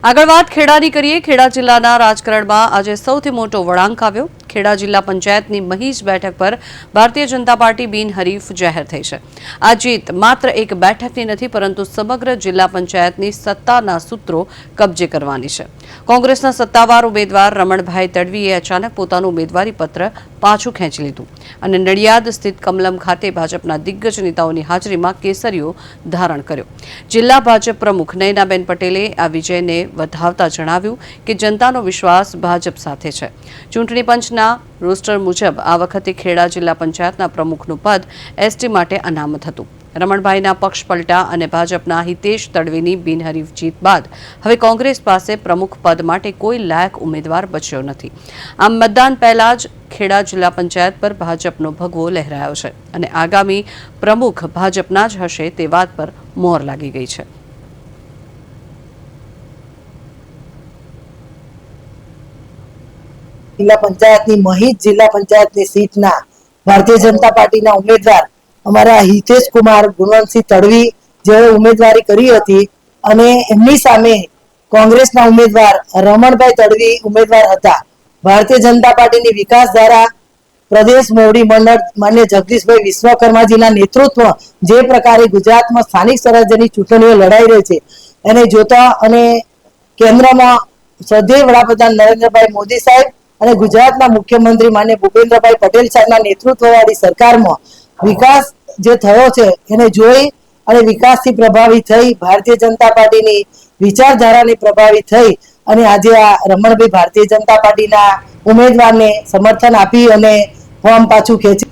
આગળ વાત ખેડાની કરીએ। ખેડા જિલ્લાના રાજકારણમાં આજે સૌથી મોટો વળાંક આવ્યો। ખેડા જિલ્લા પંચાયતની મહીજ બેઠક પર ભારતીય જનતા પાર્ટી બિનહરીફ જાહેર થઈ છે। આ જીત માત્ર એક બેઠકની નથી, પરંતુ સમગ્ર જિલ્લા પંચાયતની સત્તાના સૂત્રો કબજે કરવાની છે। કોંગ્રેસના સત્તાવાર ઉમેદવાર રમણભાઈ તડવીએ અચાનક પોતાનું ઉમેદવારી પત્ર પાછું ખેંચી લીધું અને નડિયાદ સ્થિત કમલમ ખાતે ભાજપના દિગ્ગજ નેતાઓની હાજરીમાં કેસરીઓ ધારણ કર્યો। જિલ્લા ભાજપ પ્રમુખ નયનાબેન પટેલે આ વિજયને વધાવતા જણાવ્યું કે જનતાનો વિશ્વાસ ભાજપ સાથે છે। ચૂંટણી પંચના રોસ્ટર મુજબ આ વખતે ખેડા જિલ્લા પંચાયતના પ્રમુખનું પદ એસટી માટે અનામત હતું। રમણભાઈના પક્ષ પલટા અને ભાજપના હિતેશ તડવીની બિનહરીફ જીત બાદ હવે કોંગ્રેસ પાસે પ્રમુખ પદ માટે કોઈ લાયક ઉમેદવાર બચ્યો નથી। આમ મતદાન પહેલા જ ખેડા જિલ્લા પંચાયત પર ભાજપનો ભગવો લહેરાયો છે અને આગામી પ્રમુખ ભાજપના જ હશે તે વાત પર મોહર લાગી ગઈ છે। जिला पंचायत महीज जिला पंचायत सीटना भारतीय जनता पार्टी उम्मीदवार अमरा हितेश कुमार गुणवंतसिंह तड़वी जे उम्मीदवारी करी हती अने एमनी सामे कांग्रेस उम्मीदवार रमणभाई तड़वी उम्मीदवार हता। भारतीय जनता पार्टी विकास धारा प्रदेश मोवडी मंडल मान्य जगदीशभाई विश्वकर्माजी नेतृत्व जे प्रकारे गुजरात में स्थानिक स्वराज्यनी चूंटणीओ लड़ाई रही है एने जोता अने केन्द्र में श्रद्धेय वडाप्रधान नरेन्द्रभाई मोदी साहेब અને ગુજરાતના મુખ્યમંત્રી માન્ય ભૂપેન્દ્રભાઈ પટેલ સાહેબના નેતૃત્વવાળી સરકારમાં વિકાસ જે થયો છે એને જોઈ અને વિકાસથી પ્રભાવિત થઈ ભારતીય જનતા પાર્ટીની વિચારધારાને પ્રભાવિત થઈ અને આજે આ રમણભાઈ ભારતીય જનતા પાર્ટીના ઉમેદવારને સમર્થન આપી અને ફોર્મ પાછું ખેંચી